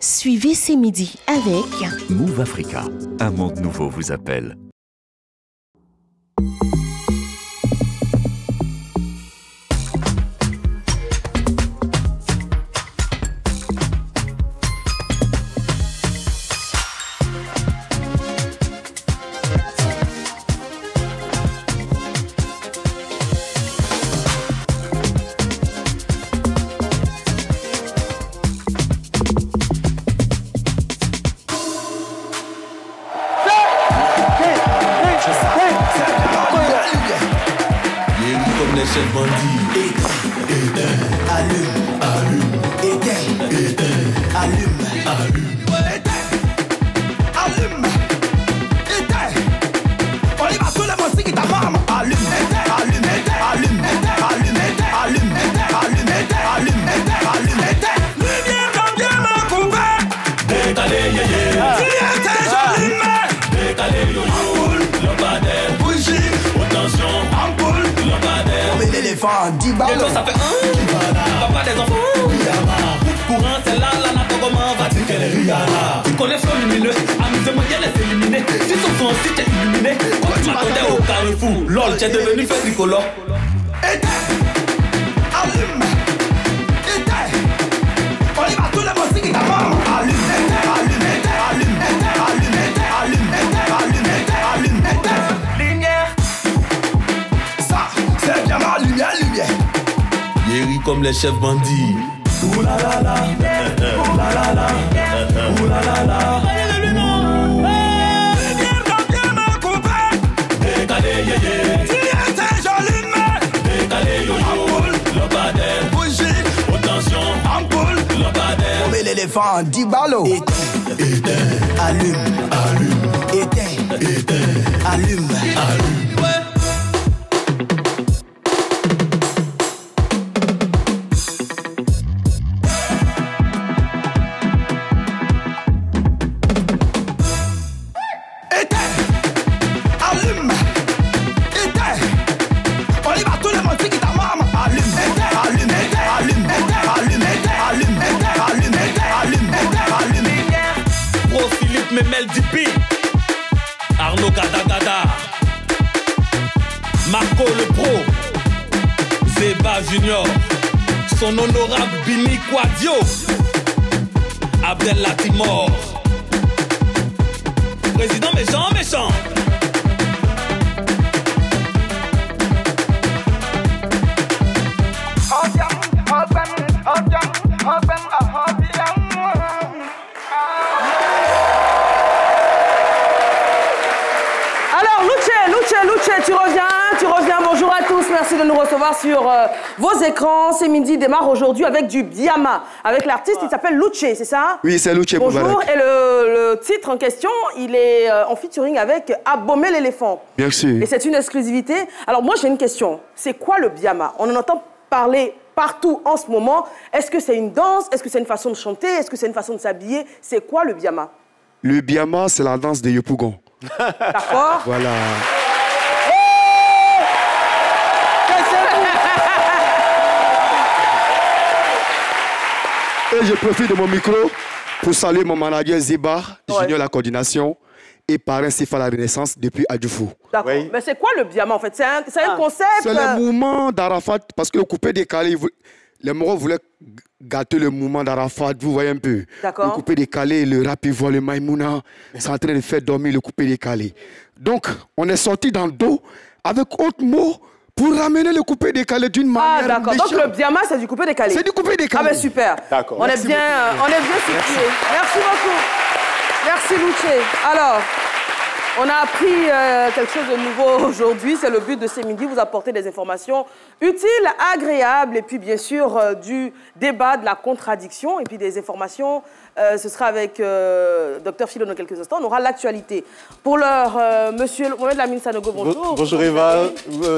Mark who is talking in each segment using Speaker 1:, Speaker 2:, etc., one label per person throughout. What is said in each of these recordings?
Speaker 1: Suivez ces midis avec
Speaker 2: Move Africa, un monde nouveau vous appelle.
Speaker 3: Bientôt ça fait papa des enfants. Pour un, c'est là, comment va dire qu'elle est Rihanna. Tu connais Flow lumineux, amusement qu'elle est éliminée. Si son son aussi t'es illuminé, quand tu m'attendais au carrefour, lol, t'es devenu fait tricolore. Allume, on y va tous les mots qui t'amènent. Lumière, ça, c'est bien ma lumière. Yéri comme les chefs bandits. Ouh la la la, ouh la la la, ouh la la la. Viens me couper. Décalé yéyé. Tu étais jolie mais décalé yo-yo. Le badel. Bougie. Attention. Ampoule. Le badel. On met l'éléphant 10 ballots. Éteins. Allume. Éteins. Allume. Memel Dipi, Arnaud Gada, Marco le Pro, Zeba Junior, son honorable Bini Quadio, Abdel Latimor, président méchant.
Speaker 4: Tu reviens, bonjour à tous, merci de nous recevoir sur vos écrans. C'est midi démarre aujourd'hui avec du Biama, avec l'artiste qui s'appelle Luce, c'est ça?
Speaker 5: Oui, c'est Luce.
Speaker 4: Bonjour, et le titre en question, il est en featuring avec Abomé l'éléphant.
Speaker 5: Bien sûr.
Speaker 4: Et c'est une exclusivité. Alors moi j'ai une question, c'est quoi le Biama? On en entend parler partout en ce moment. Est-ce que c'est une danse? Est-ce que c'est une façon de chanter? Est-ce que c'est une façon de s'habiller? C'est quoi le Biama?
Speaker 5: Le Biama, c'est la danse des Yopougon.
Speaker 4: D'accord.
Speaker 5: Voilà. Et je profite de mon micro pour saluer mon manager Zeba, junior la coordination, et parrain Sifa la Renaissance depuis Adjoufou.
Speaker 4: D'accord. Oui. Mais c'est quoi le Biama en fait? C'est un concept?
Speaker 5: C'est le mouvement d'Arafat, parce que le coupé décalé, les Marocains voulaient gâter le mouvement d'Arafat, vous voyez un peu.
Speaker 4: D'accord.
Speaker 5: Le coupé décalé, le rap voit le Maïmouna, c'est en train de faire dormir le coupé décalé. Donc, on est sorti dans le dos avec autre mot pour ramener le coupé décalé d'une manière.
Speaker 4: Ah d'accord, donc le Biama c'est du coupé décalé.
Speaker 5: C'est du coupé décalé.
Speaker 4: Ah ben super.
Speaker 5: D'accord.
Speaker 4: On est bien situés. Merci beaucoup. Merci Luce. Alors, on a appris quelque chose de nouveau aujourd'hui. C'est le but de ces midis, vous apporter des informations utiles, agréables, et puis bien sûr du débat, de la contradiction, et puis des informations. Ce sera avec Dr Philo dans quelques instants. On aura l'actualité. Pour l'heure, monsieur Mohamed Lamine Sanogo, bonjour.
Speaker 6: Bonjour Eva,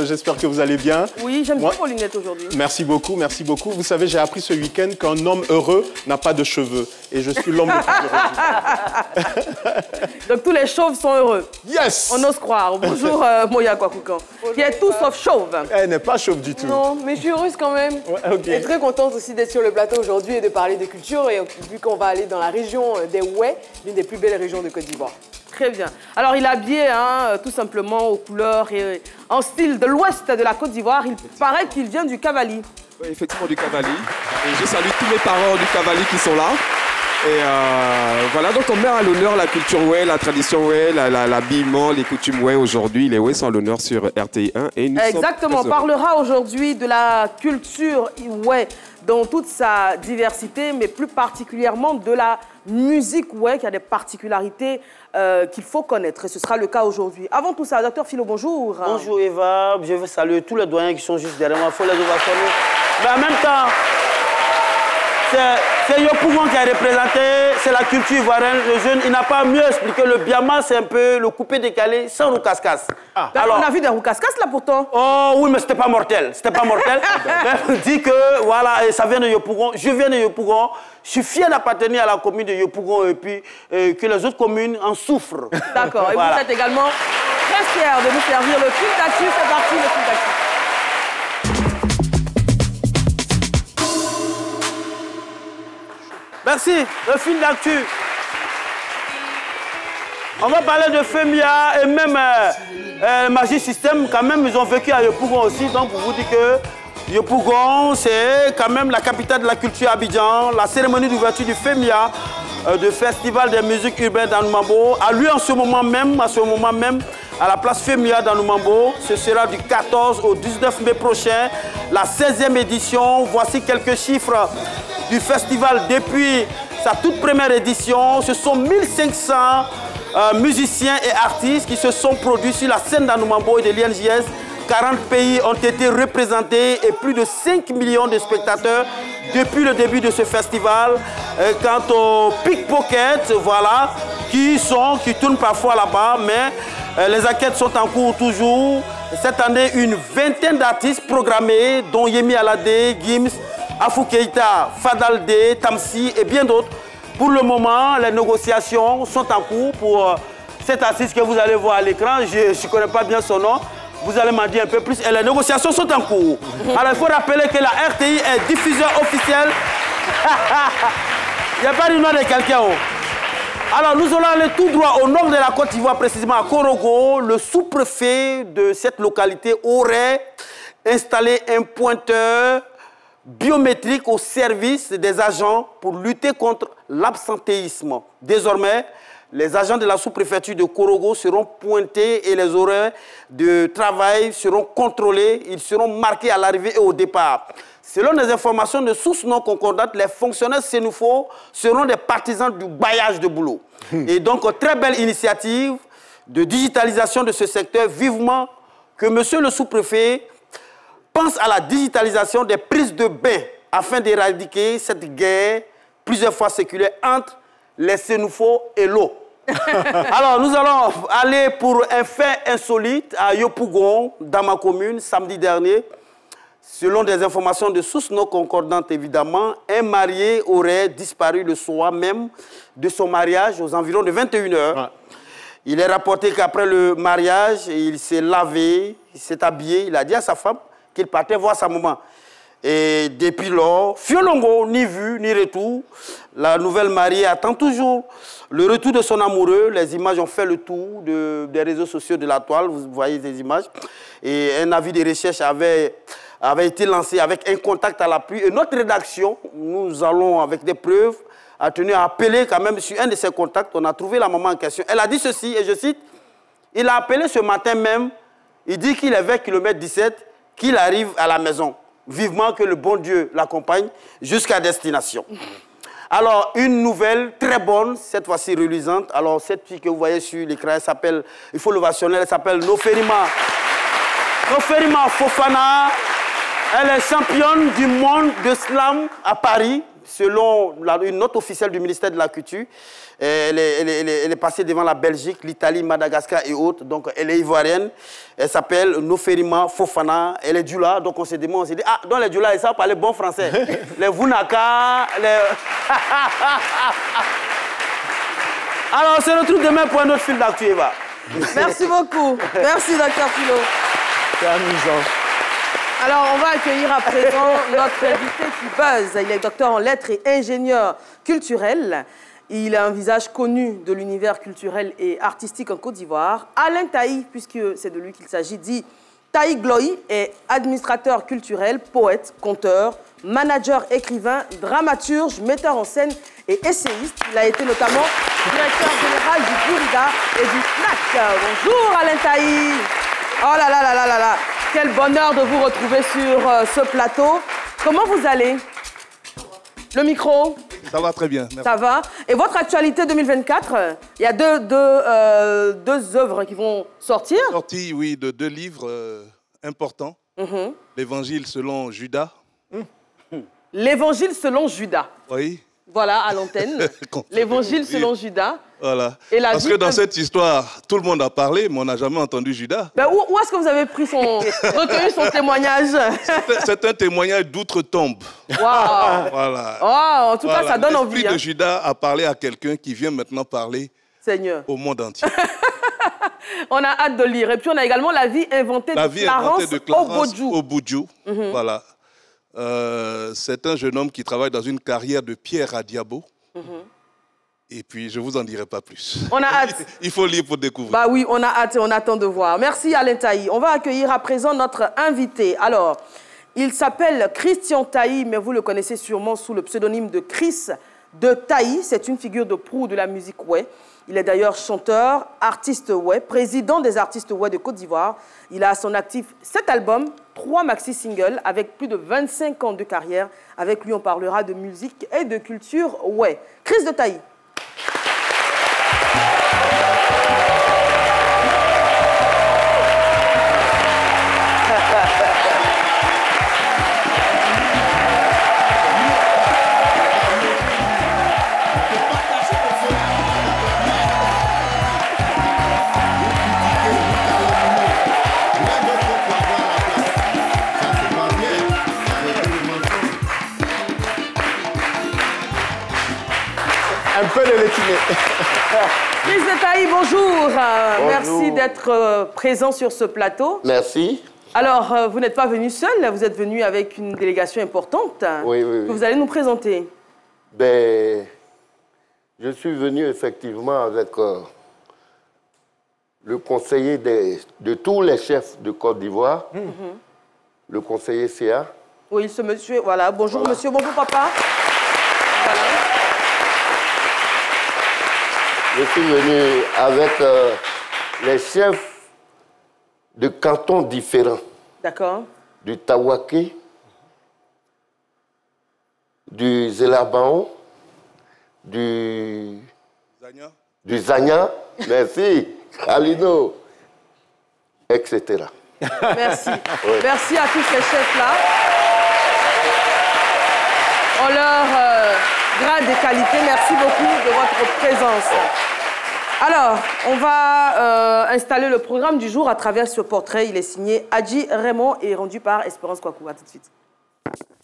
Speaker 6: j'espère que vous allez bien.
Speaker 4: Oui, j'aime bien vos lunettes aujourd'hui.
Speaker 6: Merci beaucoup, merci beaucoup. Vous savez, j'ai appris ce week-end qu'un homme heureux n'a pas de cheveux. Et je suis l'homme le plus heureux.
Speaker 4: Donc tous les chauves sont heureux.
Speaker 6: Yes.
Speaker 4: On ose croire. Bonjour Moya Kwakoukan, qui est tout sauf chauve.
Speaker 6: Elle n'est pas chauve du tout.
Speaker 7: Non, mais je suis heureuse quand même.
Speaker 6: Ouais, ok.
Speaker 7: Et très contente aussi d'être sur le plateau aujourd'hui et de parler de culture. Et vu qu'on va aller dans la région des Oué, l'une des plus belles régions de Côte d'Ivoire.
Speaker 4: Très bien. Alors, il est habillé tout simplement aux couleurs et en style de l'ouest de la Côte d'Ivoire. Il paraît qu'il vient du Cavali.
Speaker 8: Oui, effectivement, du Cavali. Et je salue tous les parents du Cavali qui sont là. Et voilà, donc on met à l'honneur la culture Oué, la tradition Oué, l'habillement, les coutumes Oué aujourd'hui. Les Oué sont à l'honneur sur RTI 1. Et nous
Speaker 4: Exactement, on parlera aujourd'hui de la culture Oué dans toute sa diversité, mais plus particulièrement de la musique Oué qui a des particularités qu'il faut connaître. Et ce sera le cas aujourd'hui. Avant tout ça, Dr Philo, bonjour.
Speaker 9: Bonjour Eva, je veux saluer tous les doyens qui sont juste derrière moi. Il faut les ovationner. Mais en même temps, c'est Yopougon qui a représenté, c'est la culture ivoirienne. Le jeune, il n'a pas mieux expliqué. Le biama, c'est un peu le coupé décalé sans roucas-cas.
Speaker 4: Ah. Alors, on a vu des roucas-cas là pourtant.
Speaker 9: Oh oui, mais c'était pas mortel. C'était pas mortel. Mais on dit que voilà, ça vient de Yopougon. Je viens de Yopougon. Je suis fier d'appartenir à la commune de Yopougon et puis que les autres communes en souffrent.
Speaker 4: D'accord. Et voilà. Vous êtes également très fiers de nous servir le fil d'actu. C'est parti, le fil d'actu.
Speaker 9: Merci, le fil d'actu. On va parler de FEMIA et même Magic System, quand même, ils ont vécu à Yopougon aussi. Donc, pour vous dire que Yopougon, c'est quand même la capitale de la culture Abidjan. La cérémonie d'ouverture du FEMIA, de Festival des musiques urbaines d'Anoumambo, a lieu en ce moment même, à la place FEMIA d'Anoumambo. Ce sera du 14 au 19 mai prochain, la 16e édition. Voici quelques chiffres du festival depuis sa toute première édition. Ce sont 1500 musiciens et artistes qui se sont produits sur la scène d'Anoumambo et de l'INJS. 40 pays ont été représentés et plus de 5 millions de spectateurs depuis le début de ce festival. Quant aux pickpockets, voilà, qui tournent parfois là-bas, mais les enquêtes sont en cours toujours. Cette année, une vingtaine d'artistes programmés, dont Yemi Alade, Gims, Afou Keïta, Fadalde, Tamsi et bien d'autres. Pour le moment, les négociations sont en cours pour cet artiste que vous allez voir à l'écran. Je ne connais pas bien son nom. Vous allez m'en dire un peu plus. Et les négociations sont en cours. Alors, il faut rappeler que la RTI est diffuseur officiel. Il n'y a pas du nom de quelqu'un. Alors, nous allons aller tout droit au nord de la Côte d'Ivoire, précisément à Korogo. Le sous-préfet de cette localité aurait installé un pointeur biométrique au service des agents pour lutter contre l'absentéisme. Désormais, les agents de la sous-préfecture de Korogo seront pointés et les horaires de travail seront contrôlés. Ils seront marqués à l'arrivée et au départ. Selon les informations de sources non concordantes, les fonctionnaires sénoufos seront des partisans du bailliage de boulot. Et donc, très belle initiative de digitalisation de ce secteur. Vivement que monsieur le sous-préfet pense à la digitalisation des prises de bain afin d'éradiquer cette guerre plusieurs fois séculaire entre les sénoufos et l'eau. Alors, nous allons aller pour un fait insolite à Yopougon, dans ma commune, samedi dernier. Selon des informations de sources non concordantes, évidemment, un marié aurait disparu le soir même de son mariage, aux environs de 21 h. Ouais. Il est rapporté qu'après le mariage, il s'est lavé, il s'est habillé, il a dit à sa femme qu'il partait voir sa maman. Et depuis lors, Fiolongo, ni vu, ni retour. La nouvelle mariée attend toujours le retour de son amoureux. Les images ont fait le tour des réseaux sociaux de la toile. Vous voyez ces images. Et un avis de recherche avait été lancé avec un contact à l'appui. Et notre rédaction, nous allons avec des preuves, a tenu à appeler quand même sur un de ses contacts. On a trouvé la maman en question. Elle a dit ceci, et je cite, « Il a appelé ce matin même, il dit qu'il est vers kilomètre 17, qu'il arrive à la maison. Vivement que le bon Dieu l'accompagne jusqu'à destination. » Alors, une nouvelle très bonne, cette fois-ci reluisante. Alors, cette fille que vous voyez sur l'écran, elle s'appelle, il faut l'ovationner, elle s'appelle Noferima Fofana. Elle est championne du monde de slam à Paris, selon une note officielle du ministère de la Culture. Elle est passée devant la Belgique, l'Italie, Madagascar et autres. Donc, elle est ivoirienne. Elle s'appelle Noferima Fofana. Elle est Djoula. Donc, on s'est dit, ah, donc les Djoula, ils savent parler bon français. Les Vunaka, les... Alors, on se retrouve demain pour un autre fil d'actu, Eva.
Speaker 4: Merci beaucoup. Merci, Dr Philo.
Speaker 9: C'est amusant.
Speaker 4: Alors, on va accueillir à présent notre invité qui buzz. Il est docteur en lettres et ingénieur culturel. Il a un visage connu de l'univers culturel et artistique en Côte d'Ivoire. Alain Taï, puisque c'est de lui qu'il s'agit, dit Taï Gloï est administrateur culturel, poète, conteur, manager, écrivain, dramaturge, metteur en scène et essayiste. Il a été notamment directeur général du Burida et du FNAC. Bonjour Alain Taï. Oh là là là là là là. Quel bonheur de vous retrouver sur ce plateau. Comment vous allez? Le micro?
Speaker 10: Ça va très bien. Merci.
Speaker 4: Ça va. Et votre actualité 2024, il y a deux œuvres qui vont sortir.
Speaker 10: Sortie, oui, de 2 livres importants. L'Évangile selon Judas.
Speaker 4: L'Évangile selon Judas.
Speaker 10: Oui.
Speaker 4: Voilà, à l'antenne. L'Évangile selon Judas.
Speaker 10: Voilà.
Speaker 4: Et la
Speaker 10: Parce que dans cette histoire, tout le monde a parlé, mais on n'a jamais entendu Judas.
Speaker 4: Ben, où est-ce que vous avez recueilli son témoignage?
Speaker 10: C'est un témoignage d'outre-tombe.
Speaker 4: Waouh.
Speaker 10: Voilà.
Speaker 4: Oh, en tout cas, ça donne envie.
Speaker 10: L'esprit de Judas a parlé à quelqu'un qui vient maintenant parler
Speaker 4: Seigneur.
Speaker 10: Au monde entier.
Speaker 4: On a hâte de lire. Et puis, on a également La vie inventée de Clarence
Speaker 10: Obudjou. Voilà. C'est un jeune homme qui travaille dans une carrière de pierre à Diabo. Et puis, je ne vous en dirai pas plus.
Speaker 4: On a hâte.
Speaker 10: Il faut lire pour découvrir.
Speaker 4: Bah oui, on a hâte et on attend de voir. Merci Alain Taï. On va accueillir à présent notre invité. Alors, il s'appelle Christian Taï, mais vous le connaissez sûrement sous le pseudonyme de Chris de Taï. C'est une figure de proue de la musique oué. Il est d'ailleurs chanteur, artiste oué, président des artistes oué de Côte d'Ivoire. Il a à son actif 7 albums, 3 maxi-singles, avec plus de 25 ans de carrière. Avec lui, on parlera de musique et de culture oué. Chris de Taï.
Speaker 9: Un peu de l'étiné.
Speaker 4: Chris de Taï, bonjour. Merci d'être présent sur ce plateau.
Speaker 11: Merci.
Speaker 4: Alors, vous n'êtes pas venu seul, vous êtes venu avec une délégation importante.
Speaker 11: Oui.
Speaker 4: Que vous allez nous présenter.
Speaker 11: Ben, je suis venu effectivement avec le conseiller de tous les chefs de Côte d'Ivoire, le conseiller CA.
Speaker 4: Oui, ce monsieur, voilà. Bonjour monsieur, bonjour papa. Voilà.
Speaker 11: Je suis venu avec les chefs de cantons différents.
Speaker 4: D'accord.
Speaker 11: Du Tawaké, du Zelabao, du Zagna, merci, Alino, etc.
Speaker 4: Merci. Oui. Merci à tous ces chefs-là. En leur grade et qualité, merci beaucoup de votre présence. Alors, on va installer le programme du jour à travers ce portrait. Il est signé Adji Raymond et rendu par Espérance Kouakou. À tout de suite.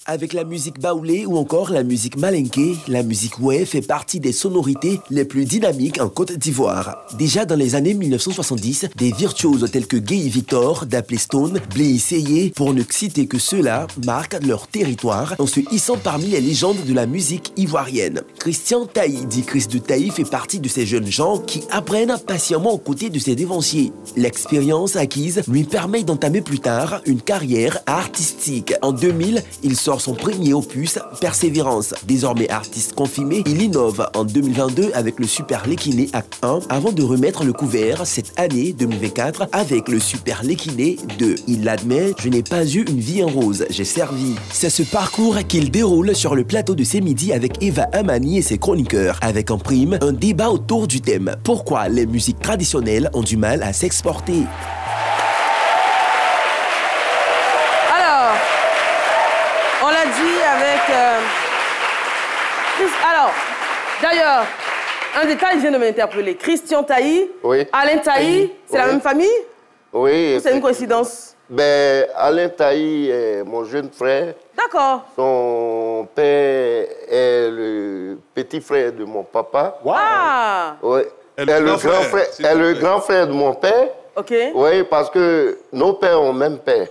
Speaker 12: Avec la musique baoulé ou encore la musique malinké, la musique oué fait partie des sonorités les plus dynamiques en Côte d'Ivoire. Déjà dans les années 1970, des virtuoses tels que Guy Victor, Daplé Stone, Bléi Seyé, pour ne citer que ceux-là, marquent leur territoire en se hissant parmi les légendes de la musique ivoirienne. Christian Taï, dit Chris de Taï, fait partie de ces jeunes gens qui apprennent patiemment aux côtés de ses dévanciers. L'expérience acquise lui permet d'entamer plus tard une carrière artistique. En 2000, il sort son premier opus, Persévérance. Désormais artiste confirmé, il innove en 2022 avec le Super Lékiné Act 1 avant de remettre le couvert cette année 2024 avec le Super Lékiné 2. Il l'admet, je n'ai pas eu une vie en rose, j'ai servi. C'est ce parcours qu'il déroule sur le plateau de ces midis avec Eva Amani et ses chroniqueurs, avec en prime un débat autour du thème. Pourquoi les musiques traditionnelles ont du mal à s'exporter?
Speaker 4: On l'a dit avec... Alors, d'ailleurs, un détail vient de m'interpeller. Christian Taï,
Speaker 11: oui.
Speaker 4: Alain Taï, c'est la même famille?
Speaker 11: Oui.
Speaker 4: C'est une coïncidence?
Speaker 11: Ben, Alain Taï est mon jeune frère.
Speaker 4: D'accord.
Speaker 11: Son père est le petit frère de mon papa.
Speaker 4: Wow. Ah.
Speaker 11: Oui. est le grand frère de mon père.
Speaker 4: OK.
Speaker 11: Oui, parce que nos pères ont même père.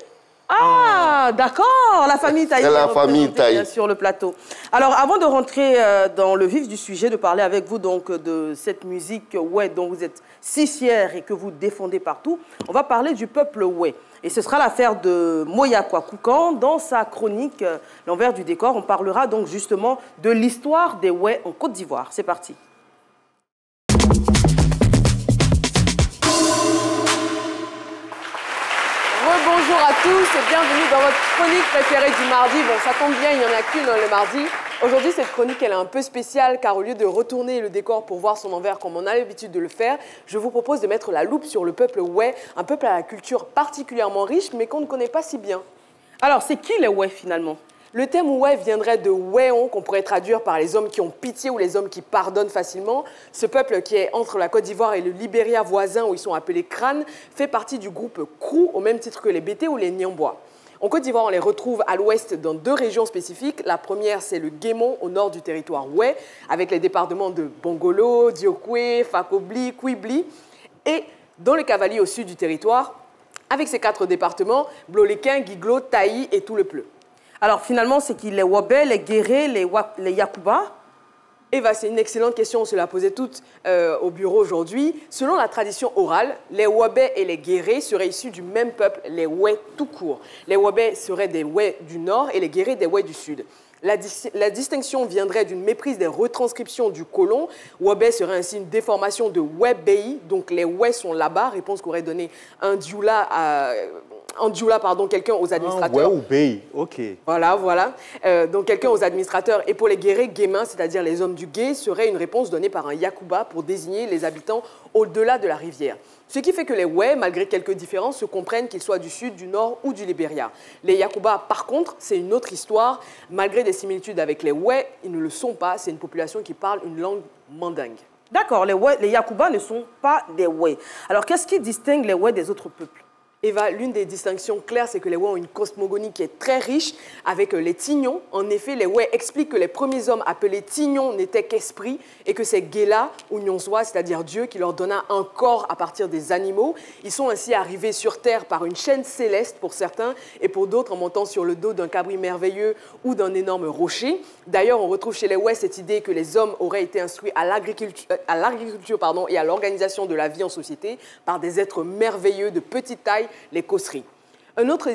Speaker 4: Ah, d'accord, la famille Taï.
Speaker 11: C'est la famille Taï.
Speaker 4: Sur le plateau. Alors, avant de rentrer dans le vif du sujet, de parler avec vous donc de cette musique Wé dont vous êtes si fiers et que vous défendez partout, on va parler du peuple Wé. Et ce sera l'affaire de Moya Koukan. Dans sa chronique L'envers du décor, on parlera donc justement de l'histoire des Wé en Côte d'Ivoire. C'est parti.
Speaker 7: Bonjour à tous et bienvenue dans votre chronique préférée du mardi. Bon, ça tombe bien, il n'y en a qu'une le mardi. Aujourd'hui, cette chronique, elle est un peu spéciale car au lieu de retourner le décor pour voir son envers comme on a l'habitude de le faire, je vous propose de mettre la loupe sur le peuple Wé, un peuple à la culture particulièrement riche mais qu'on ne connaît pas si bien. Alors, c'est qui les Wé finalement ? Le terme Wé viendrait de Wéon, qu'on pourrait traduire par les hommes qui ont pitié ou les hommes qui pardonnent facilement. Ce peuple qui est entre la Côte d'Ivoire et le Libéria voisin, où ils sont appelés Crânes, fait partie du groupe Krou, au même titre que les Bété ou les Nyambois. En Côte d'Ivoire, on les retrouve à l'ouest dans 2 régions spécifiques. La première, c'est le Guémon, au nord du territoire Wé, avec les départements de Bongolo, Diokwe, Fakobli, Kouibli. Et dans le Cavalier, au sud du territoire, avec ces 4 départements, Bloléquin, Guiglo, Taï et tout le Pleu. Alors finalement, c'est qui les Wabé, les Guéré, les Yakuba? Eva, c'est une excellente question, on se la posait toutes au bureau aujourd'hui. Selon la tradition orale, les Wabé et les Guéré seraient issus du même peuple, les Wé tout court. Les Wabé seraient des Wé du nord et les Guéré des Wé du sud. La distinction viendrait d'une méprise des retranscriptions du colon. Wabé serait ainsi une déformation de Wébéi, donc les Wé sont là-bas, réponse qu'aurait donné un dioula quelqu'un aux administrateurs.
Speaker 9: Ouais ou Béi, ok.
Speaker 7: Voilà. Donc quelqu'un aux administrateurs. Et pour les guérés, guémins, c'est-à-dire les hommes du gué, serait une réponse donnée par un Yakuba pour désigner les habitants au-delà de la rivière. Ce qui fait que les Wé, malgré quelques différences, se comprennent qu'ils soient du sud, du nord ou du Libéria. Les Yakuba, par contre, c'est une autre histoire. Malgré des similitudes avec les Wé, ils ne le sont pas. C'est une population qui parle une langue mandingue.
Speaker 4: D'accord, les Yakuba ne sont pas des Wé. Alors qu'est-ce qui distingue les Wé des autres peuples ?
Speaker 7: Eva, l'une des distinctions claires, c'est que les Wé ont une cosmogonie qui est très riche avec les Tignons. En effet, les Wé expliquent que les premiers hommes appelés Tignons n'étaient qu'esprits et que c'est Gela ou Nyonswa, c'est-à-dire Dieu, qui leur donna un corps à partir des animaux. Ils sont ainsi arrivés sur Terre par une chaîne céleste pour certains et pour d'autres en montant sur le dos d'un cabri merveilleux ou d'un énorme rocher. D'ailleurs, on retrouve chez les Wé cette idée que les hommes auraient été instruits à l'agriculture et à l'organisation de la vie en société par des êtres merveilleux de petite taille, les Kosri. Un autre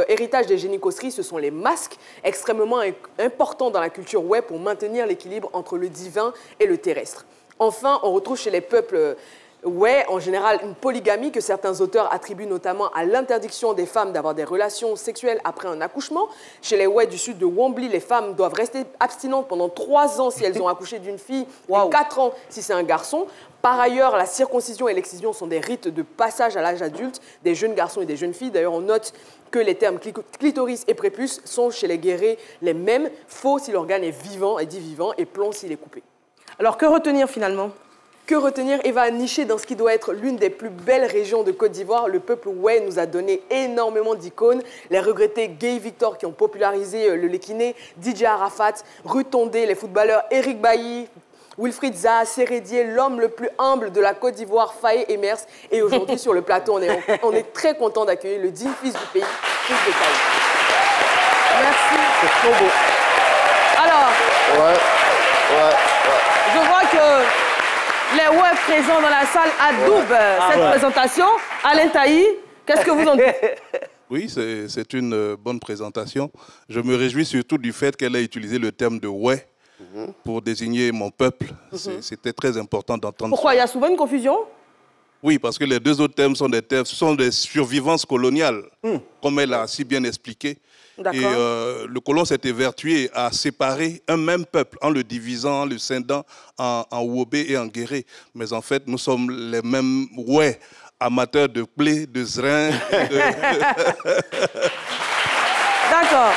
Speaker 7: héritage des génies Kosri, ce sont les masques, extrêmement importants dans la culture Wé pour maintenir l'équilibre entre le divin et le terrestre. Enfin, on retrouve chez les peuples Wé, en général, une polygamie que certains auteurs attribuent notamment à l'interdiction des femmes d'avoir des relations sexuelles après un accouchement. Chez les Wé du sud de Wombly, les femmes doivent rester abstinentes pendant 3 ans si elles ont accouché d'une fille et 4 ans si c'est un garçon. Par ailleurs, la circoncision et l'excision sont des rites de passage à l'âge adulte des jeunes garçons et des jeunes filles. D'ailleurs, on note que les termes clitoris et prépuce sont chez les guérés les mêmes. Faux si l'organe est vivant et dit vivant et plomb s'il est coupé.
Speaker 4: Alors, que retenir finalement ?
Speaker 7: Que retenir? Eva, niché dans ce qui doit être l'une des plus belles régions de Côte d'Ivoire, le peuple Wé nous a donné énormément d'icônes. Les regrettés Gay Victor qui ont popularisé le Lékiné, DJ Arafat, Rutondé, les footballeurs Eric Bailly, Wilfried Zaha, Sérédier, l'homme le plus humble de la Côte d'Ivoire, Faye Emers. Et aujourd'hui, sur le plateau, on est très content d'accueillir le digne fils du pays, fils de Taï. Merci.
Speaker 9: C'est trop beau.
Speaker 4: Alors, je vois que les Wé présents dans la salle adoubent cette présentation. Alain Taï, qu'est-ce que vous en dites?
Speaker 10: Oui, c'est une bonne présentation. Je me réjouis surtout du fait qu'elle ait utilisé le terme de Wé pour désigner mon peuple. C'était très important d'entendre.
Speaker 4: Pourquoi? Il y a souvent une confusion?
Speaker 10: Oui, parce que les 2 autres termes sont des survivances coloniales, comme elle a si bien expliqué. Et le colon s'est évertué à séparer un même peuple en le divisant, en le scindant en Wobé et en Guéré. Mais en fait, nous sommes les mêmes Wé, amateurs de blé, de zrin.
Speaker 4: D'accord.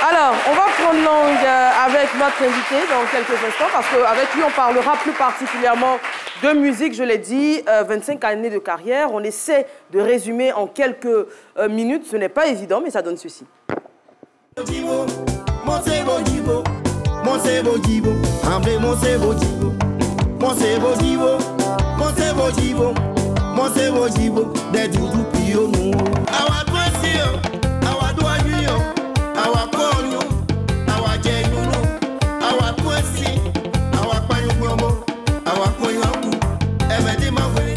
Speaker 4: Alors, on va prendre langue avec notre invité dans quelques instants parce qu'avec lui, on parlera plus particulièrement de musique, je l'ai dit, 25 années de carrière. On essaie de résumer en quelques minutes. Ce n'est pas évident, mais ça donne ceci.
Speaker 3: mon cerveau divo, mon cerveau divo, mon cerveau divo, des doudous pio nous. Awa twesio, awa douanyo, awa konyo, awa jenuno, awa twesi, awa panyo gbomo, awa konyo aku, evedi mawele,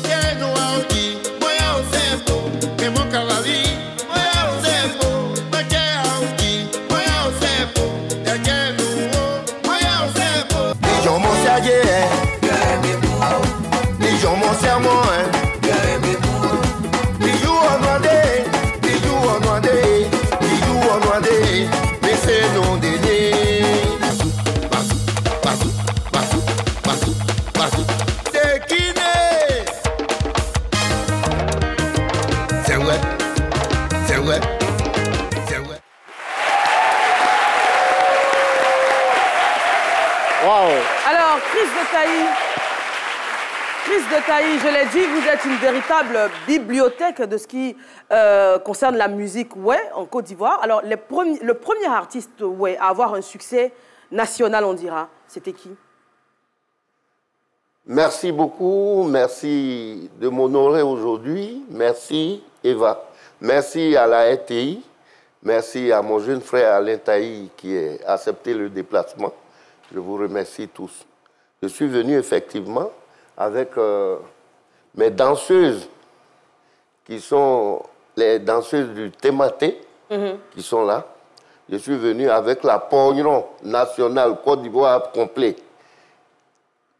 Speaker 3: kere no auti, boya osepo, kemo kalavi, boya osepo, boya auti, boya osepo, kere no, boya osepo. Dijon mon serge, Dijon mon sermon, Bijou en noidé, bijou en noidé, bijou en noidé, mais c'est non déné. Basou, basou, basou, basou, basou, déquiné. C'est vrai, c'est vrai, c'est vrai.
Speaker 9: Wow.
Speaker 4: Alors, Chris de Tailly. Chris de Tailly, je l'ai dit, vous êtes une véritable bibliothèque de ce qui concerne la musique Wé en Côte d'Ivoire. Alors, le premier artiste Wé à avoir un succès national, on dira, c'était qui?
Speaker 11: Merci beaucoup, merci de m'honorer aujourd'hui. Merci Eva, merci à la RTI, merci à mon jeune frère Alain Tailly qui a accepté le déplacement. Je vous remercie tous. Je suis venu effectivement avec mes danseuses, qui sont les danseuses du Thématé, qui sont là. Je suis venu avec la Pognon nationale Côte d'Ivoire complet.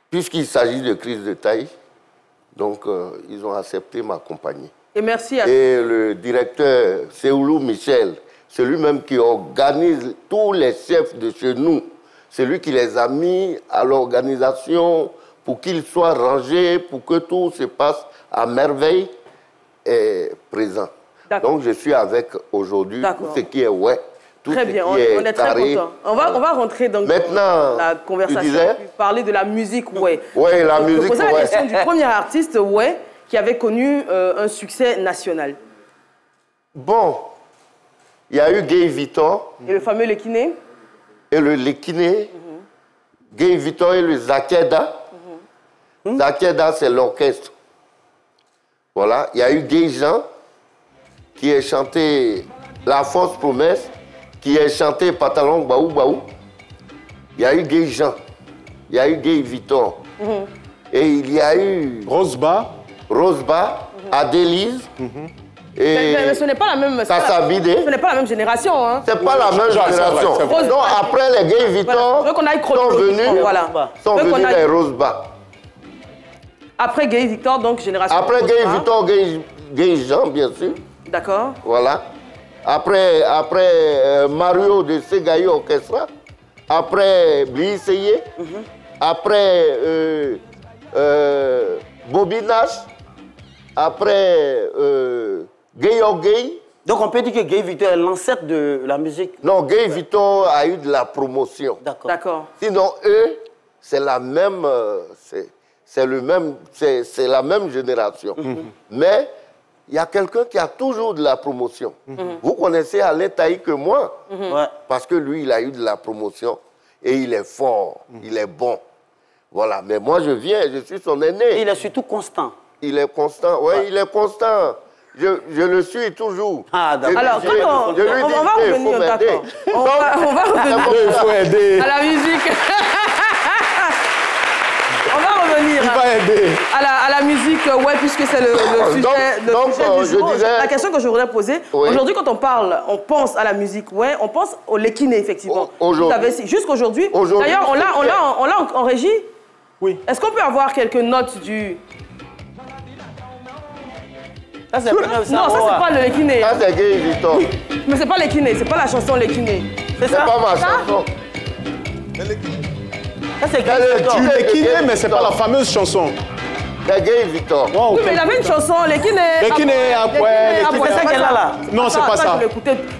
Speaker 11: Puisqu'il s'agit de Chris de Tailly, donc ils ont accepté m'accompagner.
Speaker 4: Et merci à...
Speaker 11: Et le directeur Seoulou Michel, c'est lui-même qui organise tous les chefs de chez nous. C'est lui qui les a mis à l'organisation pour qu'ils soient rangés, pour que tout se passe à merveille et présent. Donc je suis avec aujourd'hui tout ce qui est ouais, tout
Speaker 4: très
Speaker 11: ce
Speaker 4: bien,
Speaker 11: qui est
Speaker 4: on est très
Speaker 11: carré.
Speaker 4: content. On va rentrer donc
Speaker 11: maintenant,
Speaker 4: dans la conversation, puis parler de la musique ouais.
Speaker 11: Oui, la musique
Speaker 4: je posais
Speaker 11: ouais.
Speaker 4: la question du premier artiste ouais qui avait connu un succès national.
Speaker 11: Bon, il y a eu Gay Victor.
Speaker 4: Et le fameux Lekiné.
Speaker 11: Et le Lekiné. Gay Victor et le Zakeda. Zakeda, c'est l'orchestre. Voilà. Il y a eu Gay Jean, qui a chanté La Fausse Promesse, qui a chanté Pantalon Baou Baou. Il y a eu Gay Jean. Il y a eu Gay Victor. Et il y a eu...
Speaker 6: Roseba.
Speaker 11: Adélise. Et
Speaker 4: mais ce n'est pas la même...
Speaker 11: Ce
Speaker 4: n'est pas la même génération. Hein.
Speaker 11: C'est pas la même génération. Donc après les Gay Victor sont venus les Roseba.
Speaker 4: Après Gay Victor, donc génération...
Speaker 11: Après Gay Victor, Gay Jean, bien sûr.
Speaker 4: D'accord.
Speaker 11: Voilà. Après Mario de Segaï Orchestra. Après Bliseye. Après Bobby Nash. Après Gay O'Gay.
Speaker 9: Donc on peut dire que Gay Victor est l'ancêtre de la musique?
Speaker 11: Non, Gay Victor a eu de la promotion.
Speaker 4: D'accord.
Speaker 11: Sinon, eux, c'est la même... c'est la même génération. Mais il y a quelqu'un qui a toujours de la promotion. Vous connaissez Alain Tailly que moi, parce que lui, il a eu de la promotion et il est fort, il est bon. Voilà, mais moi, je suis son aîné.
Speaker 9: Et il est surtout constant.
Speaker 11: Il est constant, oui, il est constant. Je le suis toujours.
Speaker 9: Ah, d'accord.
Speaker 4: Alors, on va revenir, d'accord. On va revenir à la musique. On va revenir à la musique, ouais, puisque c'est le sujet, du jour. La question que je voudrais poser, aujourd'hui, quand on parle, on pense à la musique, ouais, on pense au Lekiné, effectivement. Jusqu'aujourd'hui. D'ailleurs, on l'a en régie.
Speaker 6: Oui.
Speaker 4: Est-ce qu'on peut avoir quelques notes du...
Speaker 9: Ça, c'est
Speaker 4: non, ça, c'est pas le Lekiné.
Speaker 11: Ça, c'est Gay Victor.
Speaker 4: Mais c'est pas Lekiné, c'est pas la chanson Lekiné.
Speaker 11: C'est pas ma chanson.
Speaker 9: Ça, c'est Gay Victor.
Speaker 6: Du Lekiné, mais c'est pas la fameuse chanson.
Speaker 11: C'est Gay Victor.
Speaker 6: Wow,
Speaker 4: oui, mais il avait une chanson, Lekiné.
Speaker 6: Lekiné, après.
Speaker 9: C'est ça qu'elle a là.
Speaker 6: Non, c'est pas ça.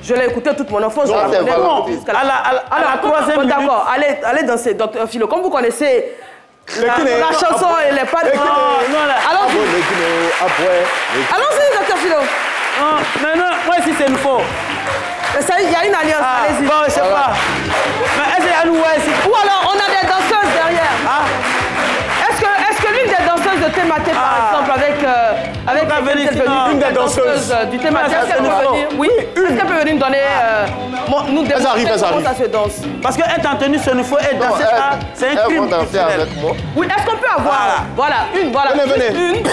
Speaker 4: Je l'ai écouté toute mon enfance.
Speaker 11: Non, c'est pas
Speaker 9: à la troisième minute.
Speaker 4: D'accord, allez danser, Dr Philo. Comme vous connaissez la chanson, elle n'est pas... Allons-y. Allons-y, Dr Philo.
Speaker 9: Non, moi ici c'est une faux.
Speaker 4: Il y a une alliance, allez-y.
Speaker 9: Bon, je sais pas. Mais est-ce qu'il y a nous ici?
Speaker 4: Ou alors, on a des danseuses derrière.
Speaker 9: qu'à venir,
Speaker 4: une des danseuses du thème. Est-ce qu'elle peut venir? Oui. Est-ce qu'elle peut venir nous donner... nous démontrer comment ça se danse?
Speaker 9: Parce qu'être en tenue sur une fois et danser ça, c'est un crime.
Speaker 11: Avec moi.
Speaker 4: Oui, est-ce qu'on peut avoir... Voilà, une.
Speaker 9: Venez.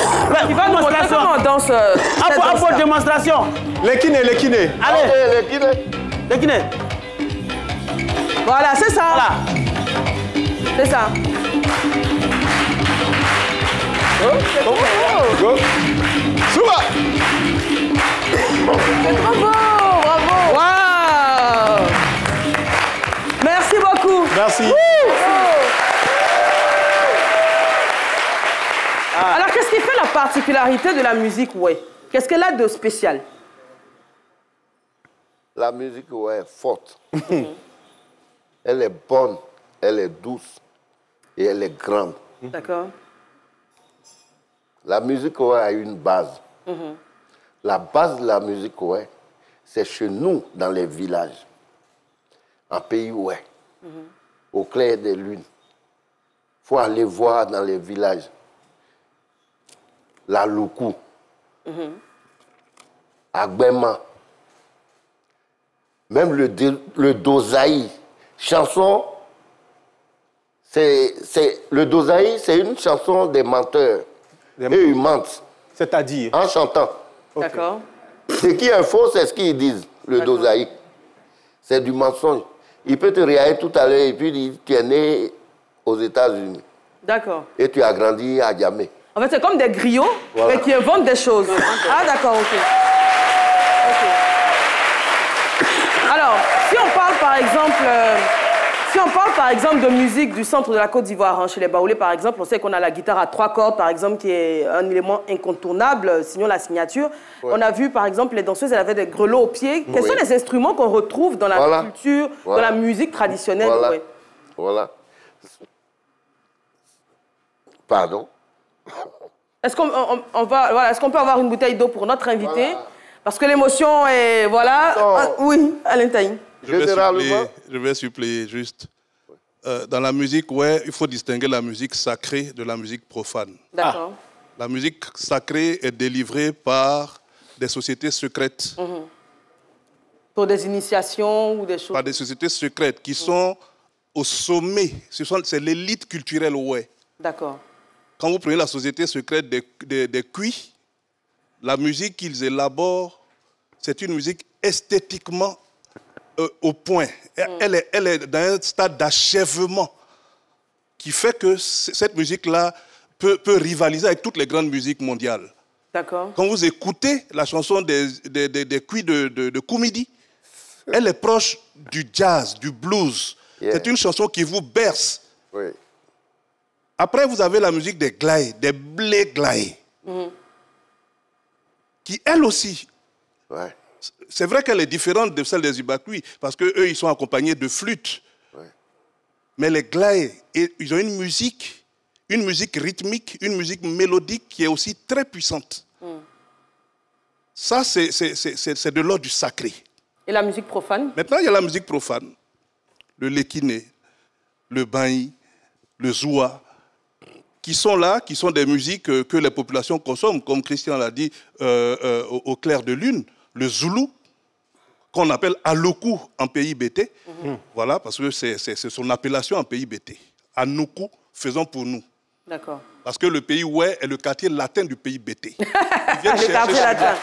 Speaker 4: Il va nous montrer comment on danse.
Speaker 9: Apporte démonstration.
Speaker 6: Les kinés.
Speaker 9: Allez. Les kinés.
Speaker 4: Voilà, c'est ça.
Speaker 9: Voilà.
Speaker 4: C'est ça.
Speaker 6: Go. Souba.
Speaker 4: Bravo. Waouh. Merci beaucoup.
Speaker 6: Merci.
Speaker 4: Alors, qu'est-ce qui fait la particularité de la musique ouais? Qu'est-ce qu'elle a de spécial?
Speaker 11: La musique ouais, est forte. Elle est bonne, elle est douce et elle est grande.
Speaker 4: D'accord.
Speaker 11: La musique ouais a une base. La base de la musique ouais, c'est chez nous, dans les villages. En pays ouais, au clair des lunes. Il faut aller voir dans les villages. La Loukou, Agbema, même le Dosaï. Chanson, le Dosaï, c'est une chanson des menteurs. Et ils mentent.
Speaker 6: C'est-à-dire?
Speaker 11: En chantant.
Speaker 4: D'accord.
Speaker 11: Ce qui est faux, c'est ce qu'ils disent, le Dosaï. C'est du mensonge. Il peut te réagir tout à l'heure et puis dire tu es né aux États-Unis.
Speaker 4: D'accord.
Speaker 11: Et tu as grandi à Djamé.
Speaker 4: En fait, c'est comme des griots, mais qui inventent des choses. Ah, d'accord, ok. Alors, si on parle par exemple de musique du centre de la Côte d'Ivoire, chez les Baoulés par exemple, on sait qu'on a la guitare à 3 cordes par exemple, qui est un élément incontournable, sinon la signature. Ouais. On a vu par exemple les danseuses, elles avaient des grelots aux pieds. Quels sont les instruments qu'on retrouve dans la culture, dans la musique traditionnelle?
Speaker 11: Voilà. Pardon?
Speaker 4: Est-ce qu'on peut avoir une bouteille d'eau pour notre invité? Parce que l'émotion est... Oui, Alain Taï.
Speaker 10: Je vais suppléer juste. Dans la musique, il faut distinguer la musique sacrée de la musique profane.
Speaker 4: D'accord.
Speaker 10: La musique sacrée est délivrée par des sociétés secrètes.
Speaker 4: Pour des initiations ou des choses?
Speaker 10: Par des sociétés secrètes qui sont au sommet. C'est l'élite culturelle,
Speaker 4: D'accord.
Speaker 10: Quand vous prenez la société secrète des Cuis, la musique qu'ils élaborent, c'est une musique esthétiquement au point. Elle est dans un stade d'achèvement qui fait que cette musique-là peut rivaliser avec toutes les grandes musiques mondiales.
Speaker 4: D'accord.
Speaker 10: Quand vous écoutez la chanson des Cuis de Koumidi, elle est proche du jazz, du blues. C'est une chanson qui vous berce.
Speaker 11: Oui.
Speaker 10: Après, vous avez la musique des Glaï, des Blé Glaï, qui, elle aussi, c'est vrai qu'elle est différente de celle des Ibakui, parce qu'eux, ils sont accompagnés de flûtes. Mais les Glaï, ils ont une musique rythmique, une musique mélodique qui est aussi très puissante. Ça, c'est de l'ordre du sacré.
Speaker 4: Et la musique profane?
Speaker 10: Maintenant, il y a la musique profane. Le Lékiné, le Baï, le Zoua, qui sont là, qui sont des musiques que les populations consomment, comme Christian l'a dit, au clair de lune. Le Zoulou, qu'on appelle Alokou en pays BT. Voilà, parce que c'est son appellation en pays BT. Anoukou, faisons pour nous.
Speaker 4: D'accord.
Speaker 10: Parce que le pays est le quartier latin du pays BT.
Speaker 4: Le quartier latin.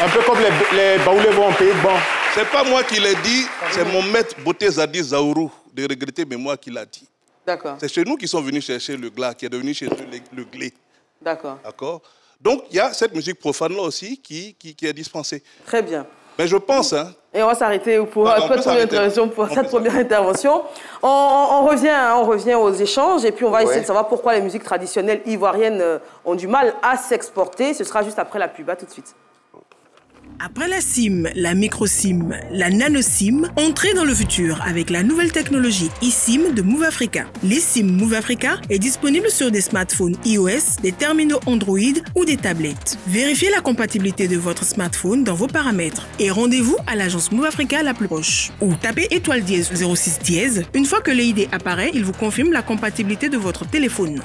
Speaker 6: Un peu comme les Baoulés vont en pays de bon.
Speaker 10: C'est pas moi qui l'ai dit, c'est mon maître Boté Zadi Zaourou, de regretter, mais moi qui l'a dit.
Speaker 4: D'accord.
Speaker 10: C'est chez nous qu'ils sont venus chercher le glas, qui est devenu chez eux le glé.
Speaker 4: D'accord.
Speaker 10: D'accord. Donc, il y a cette musique profane-là aussi qui est dispensée.
Speaker 4: Très bien.
Speaker 10: Mais je pense...
Speaker 4: Et on va s'arrêter pour cette première intervention. On revient aux échanges et puis on va essayer de savoir pourquoi les musiques traditionnelles ivoiriennes ont du mal à s'exporter. Ce sera juste après la pub. À tout de suite.
Speaker 1: Après la SIM, la micro-SIM, la nano-SIM, entrez dans le futur avec la nouvelle technologie eSIM de Move Africa. L'eSIM Move Africa est disponible sur des smartphones iOS, des terminaux Android ou des tablettes. Vérifiez la compatibilité de votre smartphone dans vos paramètres et rendez-vous à l'agence Move Africa la plus proche. Ou tapez *06#. Une fois que l'ID apparaît, il vous confirme la compatibilité de votre téléphone.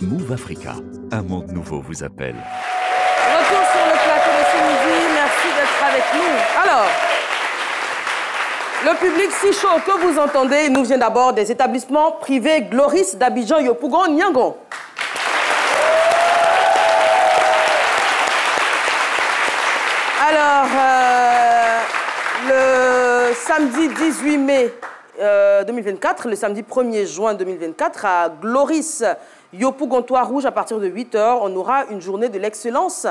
Speaker 2: Move Africa, un monde nouveau vous appelle.
Speaker 4: Retour sur le plateau de ce midi. Merci d'être avec nous. Alors, le public si chaud que vous entendez nous vient d'abord des établissements privés Gloris d'Abidjan, Yopougon, Niangon. Alors, le samedi 18 mai 2024, le samedi 1er juin 2024, à Gloris, Yopougon, Trois-Rouges, à partir de 8h, on aura une journée de l'excellence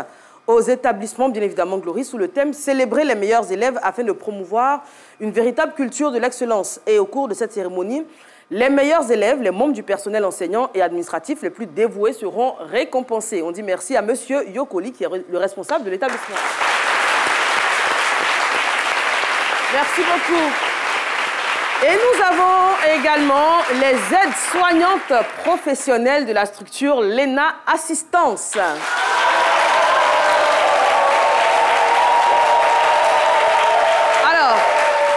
Speaker 4: aux établissements, bien évidemment, Gloris, sous le thème « Célébrer les meilleurs élèves afin de promouvoir une véritable culture de l'excellence ». Et au cours de cette cérémonie, les meilleurs élèves, les membres du personnel enseignant et administratif les plus dévoués seront récompensés. On dit merci à M. Yokoli, qui est le responsable de l'établissement. Merci beaucoup. Et nous avons également les aides-soignantes professionnelles de la structure Lena Assistance. Alors,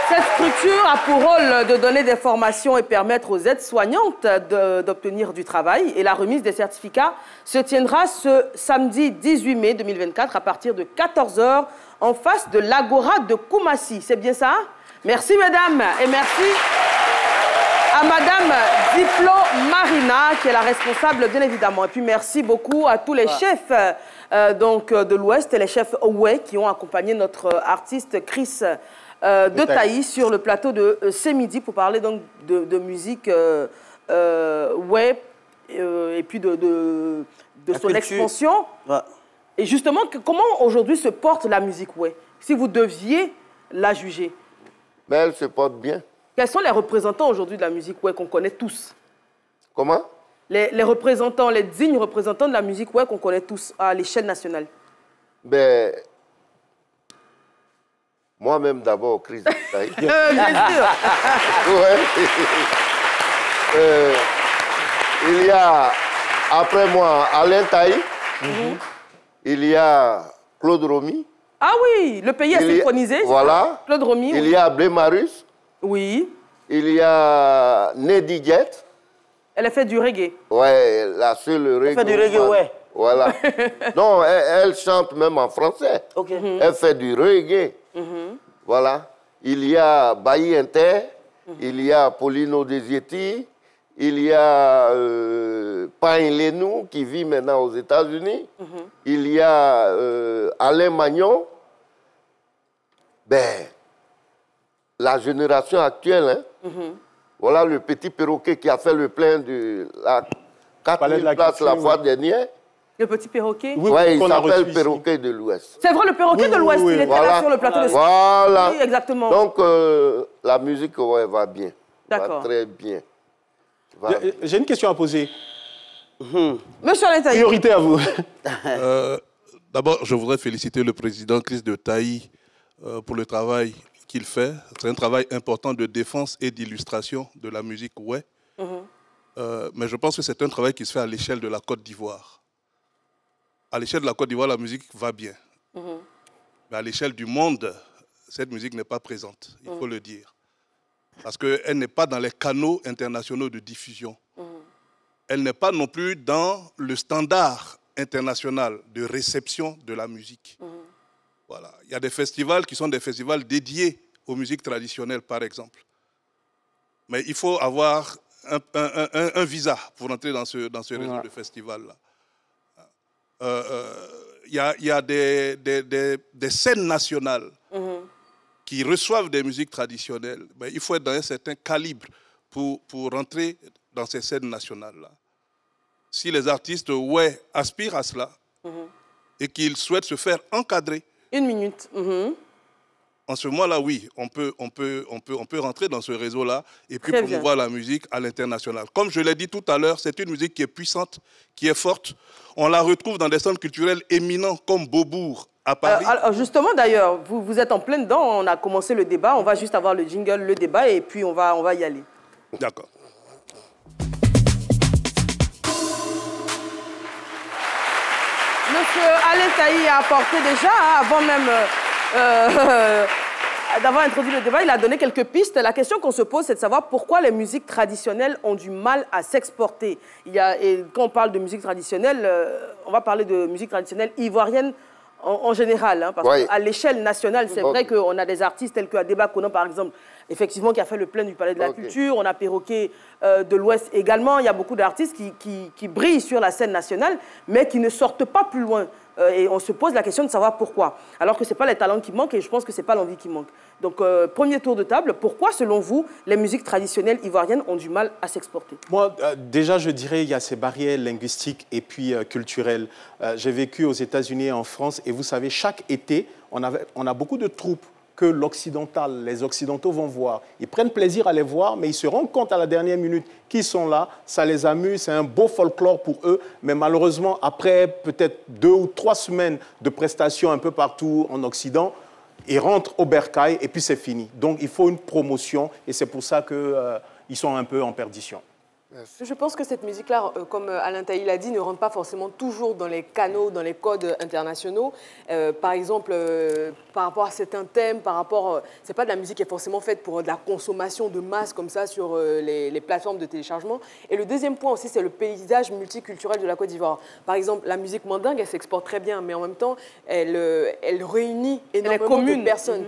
Speaker 4: cette structure a pour rôle de donner des formations et permettre aux aides-soignantes d'obtenir du travail. Et la remise des certificats se tiendra ce samedi 18 mai 2024 à partir de 14h en face de l'Agora de Koumassi. C'est bien ça? Merci, mesdames, et merci à madame Diplo Marina, qui est la responsable, bien évidemment. Et puis, merci beaucoup à tous les chefs de l'Ouest et les chefs Oué qui ont accompagné notre artiste Chris de Taï sur le plateau de ce midi pour parler donc de musique Oué et puis de son expansion. Ouais. Et justement, comment aujourd'hui se porte la musique Oué, si vous deviez la juger?
Speaker 11: Mais elle se porte bien.
Speaker 4: Quels sont les représentants aujourd'hui de la musique Oué qu'on connaît tous?
Speaker 11: Comment?
Speaker 4: Les représentants, les dignes représentants de la musique Oué qu'on connaît tous à l'échelle nationale.
Speaker 11: Ben, moi-même d'abord, Chris de Taï.
Speaker 4: Bien sûr.
Speaker 11: Ouais. Il y a, après moi, Alain Taï. Il y a Claude Romy.
Speaker 4: Ah oui, le pays est synchronisé.
Speaker 11: Voilà.
Speaker 4: Claude Romy.
Speaker 11: Il y a Blé Marus.
Speaker 4: Oui.
Speaker 11: Il y a Nedi Jet.
Speaker 4: Elle a fait du reggae.
Speaker 11: Ouais, la seule reggae.
Speaker 9: Elle fait du reggae, ouais.
Speaker 11: Voilà. Non, elle chante même en français.
Speaker 9: Ok.
Speaker 11: Elle fait du reggae. Voilà. Il y a Bailly Inter. Il y a Paulino Desieti. Il y a Pain Lenou qui vit maintenant aux États-Unis. Il y a Alain Magnon. Ben, la génération actuelle, hein, voilà le petit perroquet qui a fait le plein de la 4000 places la fois dernière.
Speaker 4: Le petit perroquet?
Speaker 11: Oui, ouais, il s'appelle Perroquet de l'Ouest.
Speaker 4: C'est vrai, le perroquet de l'Ouest, il était là sur le plateau de
Speaker 11: Voilà.
Speaker 4: Oui, exactement.
Speaker 11: Donc, la musique, ouais, va bien.
Speaker 4: D'accord.
Speaker 11: Va très bien.
Speaker 6: J'ai une question à poser.
Speaker 4: Monsieur Alain Taï.
Speaker 6: Priorité à vous.
Speaker 10: D'abord, je voudrais féliciter le président Chris de Taï pour le travail qu'il fait. C'est un travail important de défense et d'illustration de la musique Oué. Mais je pense que c'est un travail qui se fait à l'échelle de la Côte d'Ivoire. À l'échelle de la Côte d'Ivoire, la musique va bien. Mais à l'échelle du monde, cette musique n'est pas présente, il faut le dire. Parce qu'elle n'est pas dans les canaux internationaux de diffusion. Elle n'est pas non plus dans le standard international de réception de la musique. Voilà. Il y a des festivals qui sont des festivals dédiés aux musiques traditionnelles, par exemple. Mais il faut avoir un visa pour entrer dans ce réseau de festivals-là. Il y a des scènes nationales qui reçoivent des musiques traditionnelles. Mais il faut être dans un certain calibre pour rentrer dans ces scènes nationales-là. Si les artistes aspirent à cela et qu'ils souhaitent se faire encadrer.
Speaker 4: Une minute.
Speaker 10: En ce moment-là, oui, on peut rentrer dans ce réseau-là et puis promouvoir la musique à l'international. Comme je l'ai dit tout à l'heure, c'est une musique qui est puissante, qui est forte. On la retrouve dans des centres culturels éminents comme Beaubourg, à Paris.
Speaker 4: Alors justement, d'ailleurs, vous êtes en plein dedans. On a commencé le débat. On va juste avoir le jingle, le débat, et puis on va y aller.
Speaker 10: D'accord. Monsieur
Speaker 4: Alain Taï a apporté déjà, avant même d'avoir introduit le débat. Il a donné quelques pistes. La question qu'on se pose, c'est de savoir pourquoi les musiques traditionnelles ont du mal à s'exporter. Et quand on parle de musique traditionnelle, on va parler de musique traditionnelle ivoirienne en général. Hein, parce qu'à l'échelle nationale, c'est vrai qu'on a des artistes tels que Adeba Konan, par exemple, effectivement, qui a fait le plein du Palais de la Culture. On a Perroquet de l'Ouest également. Il y a beaucoup d'artistes qui brillent sur la scène nationale, mais qui ne sortent pas plus loin. Et on se pose la question de savoir pourquoi. Alors que ce n'est pas les talents qui manquent et je pense que ce n'est pas l'envie qui manque. Donc, premier tour de table, pourquoi, selon vous, les musiques traditionnelles ivoiriennes ont du mal à s'exporter?
Speaker 6: Moi, déjà, je dirais qu'il y a ces barrières linguistiques et puis culturelles. J'ai vécu aux États-Unis et en France et vous savez, chaque été, on a beaucoup de troupes que les Occidentaux vont voir. Ils prennent plaisir à les voir, mais ils se rendent compte à la dernière minute qu'ils sont là, ça les amuse, c'est un beau folklore pour eux, mais malheureusement, après peut-être 2 ou 3 semaines de prestations un peu partout en Occident, ils rentrent au bercail et puis c'est fini. Donc il faut une promotion et c'est pour ça qu'ils sont un peu en perdition.
Speaker 7: Je pense que cette musique-là, comme Alain Taï l'a dit, ne rentre pas forcément toujours dans les canaux, dans les codes internationaux. Par exemple, par rapport à certains thèmes, c'est pas de la musique qui est forcément faite pour de la consommation de masse comme ça sur les plateformes de téléchargement. Et le deuxième point aussi, c'est le paysage multiculturel de la Côte d'Ivoire. Par exemple, la musique mandingue, elle s'exporte très bien, mais en même temps, elle réunit énormément de personnes.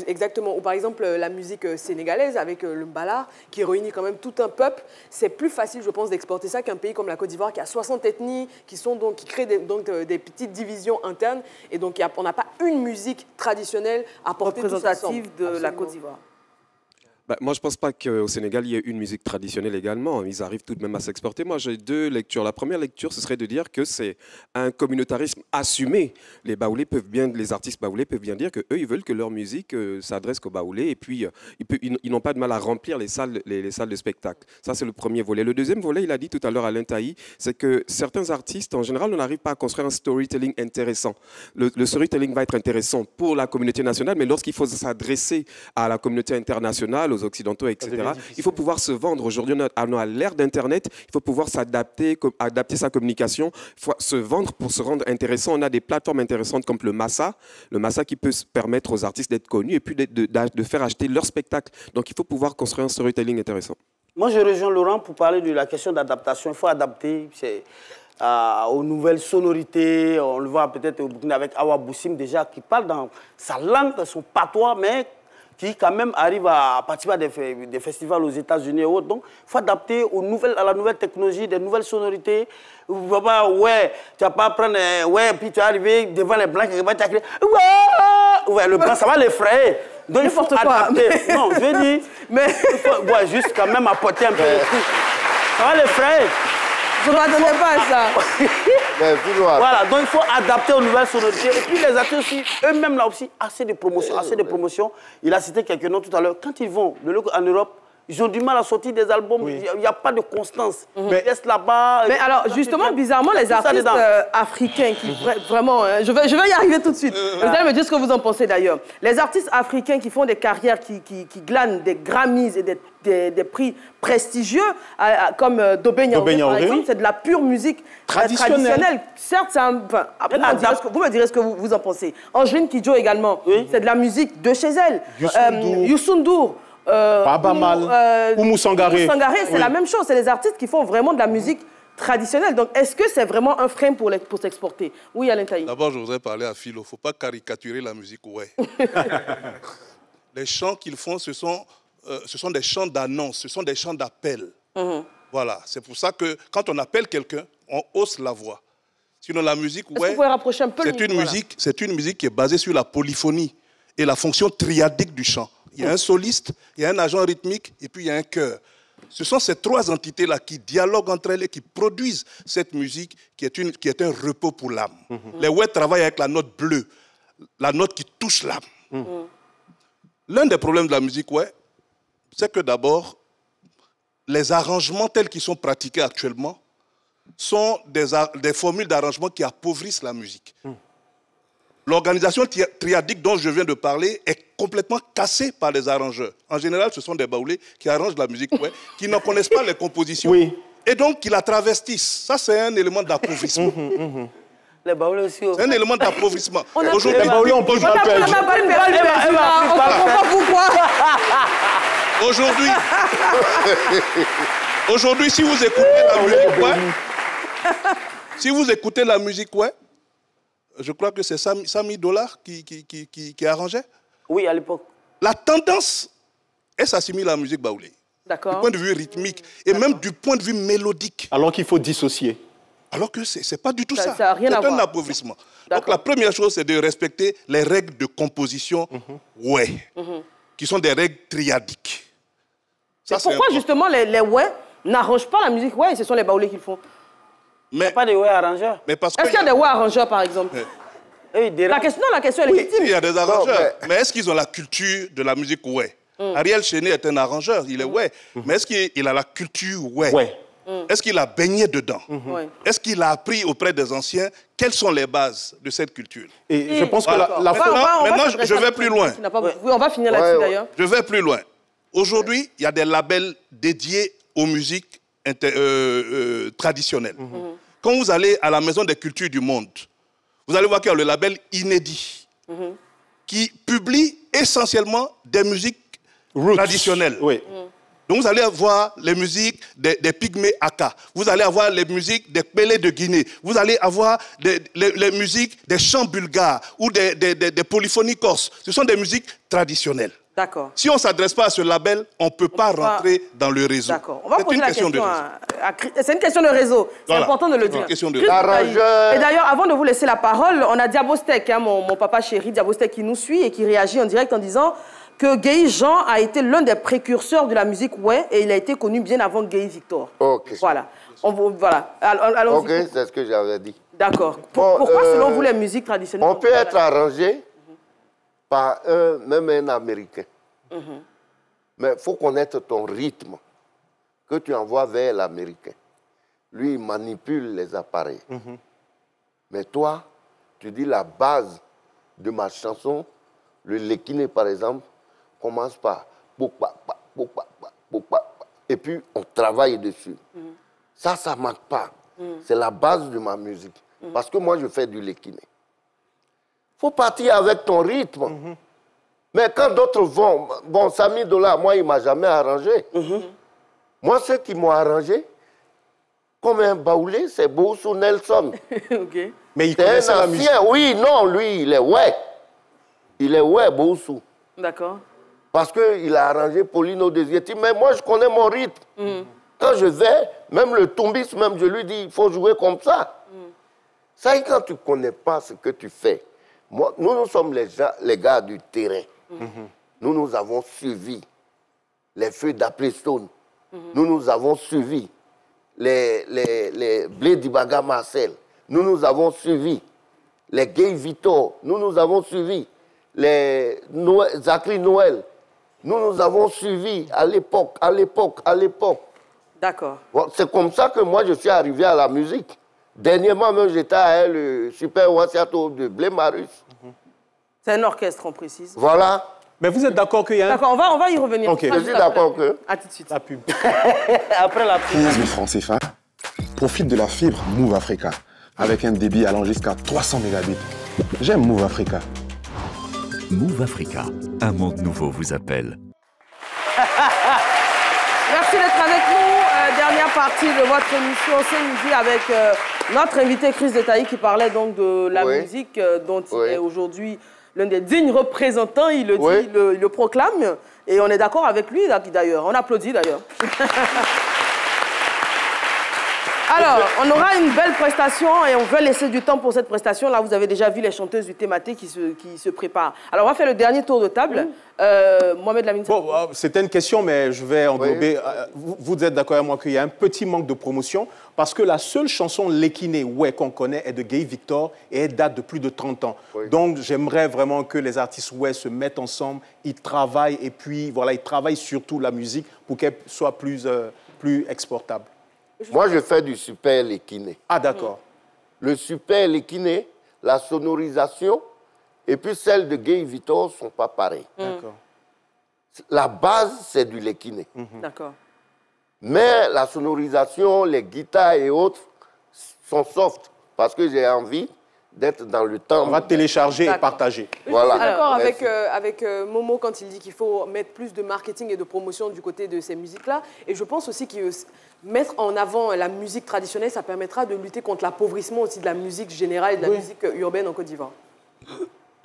Speaker 7: Exactement. Ou par exemple, la musique sénégalaise avec le mbala, qui réunit quand même tout un peuple. C'est plus facile, je pense, d'exporter ça qu'un pays comme la Côte d'Ivoire qui a 60 ethnies, qui créent des petites divisions internes. Et donc, on n'a pas une musique traditionnelle à porter
Speaker 4: représentative de la Côte d'Ivoire.
Speaker 8: Bah, moi, je ne pense pas qu'au Sénégal, il y ait une musique traditionnelle également. Ils arrivent tout de même à s'exporter. Moi, j'ai 2 lectures. La première lecture, ce serait de dire que c'est un communautarisme assumé. Les artistes baoulés peuvent bien dire qu'eux, ils veulent que leur musique s'adresse qu'aux baoulés. Et puis, ils n'ont pas de mal à remplir les salles de spectacle. Ça, c'est le premier volet. Le deuxième volet, il a dit tout à l'heure Alain Taï, c'est que certains artistes, en général, on n'arrive pas à construire un storytelling intéressant. Le storytelling va être intéressant pour la communauté nationale, mais lorsqu'il faut s'adresser à la communauté internationale, aux Occidentaux, etc. Il faut pouvoir se vendre. Aujourd'hui, on a l'ère d'Internet. Il faut pouvoir adapter sa communication, se vendre pour se rendre intéressant. On a des plateformes intéressantes comme le Massa qui peut permettre aux artistes d'être connus et puis de faire acheter leur spectacle. Donc, il faut pouvoir construire un storytelling intéressant.
Speaker 9: Moi, je rejoins Laurent pour parler de la question d'adaptation. Il faut adapter aux nouvelles sonorités. On le voit peut-être au Burkina avec Awa Boussim déjà, qui parle dans sa langue, dans son patois, mais qui quand même arrive à participer à des festivals aux États-Unis et autres. Donc, il faut adapter à la nouvelle technologie, des nouvelles sonorités. Tu ne vas pas, tu vas pas prendre, puis tu vas arriver devant les Blancs, tu vas crier, le Blanc, ça va l'effrayer. Donc, il faut adapter. Non, je veux dire, mais il faut juste quand même apporter un peu de truc. Ça va l'effrayer.
Speaker 4: Je ne m'attendais pas à ça.
Speaker 9: Voilà, donc il faut adapter aux nouvelles sonorités. Et puis les artistes aussi, eux-mêmes là aussi, assez de promotion. Il a cité quelques noms tout à l'heure. Quand ils vont en Europe, ils ont du mal à sortir des albums. Il n'y a pas de constance. Ils restent là-bas.
Speaker 4: Mais alors, justement, bizarrement, les artistes africains qui vraiment... je vais y arriver tout de suite. Vous allez me dire ce que vous en pensez d'ailleurs. Les artistes africains qui font des carrières, qui glanent des Grammys et des prix prestigieux, comme Dobé Niangé, par exemple, c'est de la pure musique traditionnelle. Certes, c'est un... Après, vous me direz ce que vous en pensez. Angeline Kidjo également, c'est de la musique de chez elle. Youssou N'Dour.
Speaker 6: Baba Mal, Oumou Sangaré.
Speaker 4: C'est la même chose. C'est les artistes qui font vraiment de la musique traditionnelle. Donc, est-ce que c'est vraiment un frein pour s'exporter? Oui, Alain Taï.
Speaker 10: D'abord, je voudrais parler à Philo. Il ne faut pas caricaturer la musique, Les chants qu'ils font, ce sont des chants d'annonce, ce sont des chants d'appel. Voilà. C'est pour ça que quand on appelle quelqu'un, on hausse la voix. Sinon, la musique, c'est une musique qui est basée sur la polyphonie et la fonction triadique du chant. Il y a un soliste, il y a un agent rythmique et puis il y a un chœur. Ce sont ces 3 entités-là qui dialoguent entre elles et qui produisent cette musique qui est un repos pour l'âme. Les Ouè travaillent avec la note bleue, la note qui touche l'âme. L'un des problèmes de la musique Ouè, c'est que d'abord, les arrangements tels qu'ils sont pratiqués actuellement sont des formules d'arrangement qui appauvrissent la musique. L'organisation triadique dont je viens de parler est complètement cassée par les arrangeurs. En général, ce sont des baoulés qui arrangent la musique, qui ne connaissent pas les compositions. Et donc, qui la travestissent. Ça, c'est un élément d'appauvrissement.
Speaker 9: Les baoulés aussi.
Speaker 10: C'est un élément d'appauvrissement.
Speaker 6: Aujourd'hui, les baoulés, on peut jouer un peu.
Speaker 4: On n'a pas le perdu, on comprend pas pourquoi.
Speaker 10: Aujourd'hui, si vous écoutez la musique, ouais, si vous écoutez la musique, ouais, je crois que c'est $100 qui arrangeait.
Speaker 9: Oui, à l'époque.
Speaker 10: La tendance, elle s'assimile à la musique baoulée.
Speaker 4: D'accord.
Speaker 10: Du point de vue rythmique et même du point de vue mélodique.
Speaker 6: Alors qu'il faut dissocier.
Speaker 10: Alors que ce n'est pas du tout ça.
Speaker 4: Ça n'a rien à
Speaker 10: C'est un
Speaker 4: voir.
Speaker 10: appauvrissement. Donc la première chose, c'est de respecter les règles de composition, ouais, qui sont des règles triadiques.
Speaker 4: Ça, pourquoi justement les ouais n'arrangent pas la musique ouais, et ce sont les baoulés qui le font?
Speaker 9: Il n'y a pas de ouais arrangeurs.
Speaker 10: Est-ce
Speaker 4: qu'il y a des ouais arrangeurs, par exemple? La question est légitime.
Speaker 10: Il y a des arrangeurs. Mais est-ce qu'ils ont la culture de la musique ouais? Ariel Chéné est un arrangeur, il est ouais. Mais est-ce qu'il a la culture ouais? Est-ce qu'il a baigné dedans? Est-ce qu'il a appris auprès des anciens quelles sont les bases de cette culture?
Speaker 6: Et je pense que
Speaker 10: maintenant, je vais plus loin.
Speaker 4: Oui, on va finir là-dessus d'ailleurs.
Speaker 10: Je vais plus loin. Aujourd'hui, il y a des labels dédiés aux musiques traditionnelles. Quand vous allez à la Maison des Cultures du Monde, vous allez voir qu'il y a le label Inédit qui publie essentiellement des musiques traditionnelles. Donc vous allez avoir les musiques des Pygmées Aka, vous allez avoir les musiques des Pélés de Guinée, vous allez avoir les musiques des chants bulgares ou des polyphonies corses. Ce sont des musiques traditionnelles.
Speaker 4: D'accord.
Speaker 10: Si on ne s'adresse pas à ce label, on ne peut pas rentrer dans le réseau.
Speaker 4: D'accord. On va poser la question c'est une question de réseau. C'est important de le dire.
Speaker 10: Question de
Speaker 4: Et d'ailleurs, avant de vous laisser la parole, on a Diabostek, hein, mon papa chéri, Diabostek, qui nous suit et qui réagit en direct en disant que Guèye Jean a été l'un des précurseurs de la musique ouais et il a été connu bien avant Guèye Victor.
Speaker 11: Ok.
Speaker 4: Voilà. Voilà. Allons-y.
Speaker 11: Ok, c'est ce que j'avais dit.
Speaker 4: D'accord. Pourquoi, selon vous, les musiques traditionnelles...
Speaker 11: On peut être arrangé par même un Américain. Mais il faut connaître ton rythme que tu envoies vers l'Américain. Lui, il manipule les appareils. Mais toi, tu dis la base de ma chanson, le Lekine par exemple, commence par et puis on travaille dessus. Ça ne manque pas. C'est la base de ma musique. Parce que moi, je fais du Lekine. Il faut partir avec ton rythme. Mais quand d'autres vont, bon, Samy Dola, moi, il ne m'a jamais arrangé. Moi, ceux qui m'ont arrangé, comme un baoulé, c'est Boussou Nelson.
Speaker 6: Mais il connaissait la musique.
Speaker 11: Oui, non, lui, il est ouais. Il est ouais, Boussou.
Speaker 4: D'accord.
Speaker 11: Parce qu'il a arrangé Paulino Desietti. Mais moi, je connais mon rythme. Quand je vais, même le Tumbis, même, je lui dis, il faut jouer comme ça. Ça, quand tu ne connais pas ce que tu fais, moi, nous sommes les gars du terrain. Nous avons suivi les feux d'Aplestone. Nous avons suivi les Blé d'Ibaga Marcel. Nous avons suivi les Guèye Victor. Nous avons suivi les Zachary Noël. Nous avons suivi à l'époque.
Speaker 4: D'accord.
Speaker 11: Bon, c'est comme ça que moi, je suis arrivé à la musique. Dernièrement, même, j'étais à le Super Wassiato de Blé Marus.
Speaker 4: C'est un orchestre, on précise.
Speaker 11: Voilà.
Speaker 6: Mais vous êtes d'accord qu'il y a un...
Speaker 4: D'accord, on va y revenir.
Speaker 11: Okay. Je suis d'accord que...
Speaker 4: À tout de suite.
Speaker 6: La pub.
Speaker 9: Après la pub.
Speaker 13: 15 000 francs CFA. Profite de la fibre Move Africa avec un débit allant jusqu'à 300 mégabits. J'aime Move Africa.
Speaker 2: Move Africa, un monde nouveau vous appelle.
Speaker 4: Merci d'être avec nous. Dernière partie de votre émission ce midi avec notre invité Chris Detaï qui parlait donc de la musique dont il est aujourd'hui l'un des dignes représentants. Il le dit, il le proclame. Et on est d'accord avec lui d'ailleurs. On applaudit d'ailleurs. Alors, on aura une belle prestation et on veut laisser du temps pour cette prestation. Là, vous avez déjà vu les chanteuses du Thématé qui se préparent. Alors, on va faire le dernier tour de table. Mohamed Lamine.
Speaker 6: Bon, c'était une question, mais je vais englober. Vous êtes d'accord avec moi qu'il y a un petit manque de promotion parce que la seule chanson Lekine qu'on connaît est de Guèye Victor et elle date de plus de 30 ans. Donc, j'aimerais vraiment que les artistes se mettent ensemble, ils travaillent et puis, voilà, ils travaillent surtout la musique pour qu'elle soit plus exportable.
Speaker 11: Moi, je fais du Super Lekine.
Speaker 6: Ah, d'accord.
Speaker 11: Le Super Lekine, la sonorisation et puis celle de Guèye Victor ne sont pas pareilles.
Speaker 6: D'accord.
Speaker 11: La base, c'est du Lekine.
Speaker 4: D'accord.
Speaker 11: Mais la sonorisation, les guitares et autres sont soft parce que j'ai envie d'être dans le temps.
Speaker 6: On va télécharger et partager.
Speaker 11: Voilà.
Speaker 7: Je suis d'accord avec Momo quand il dit qu'il faut mettre plus de marketing et de promotion du côté de ces musiques-là. Et je pense aussi que mettre en avant la musique traditionnelle, ça permettra de lutter contre l'appauvrissement aussi de la musique générale et de la musique urbaine en Côte d'Ivoire.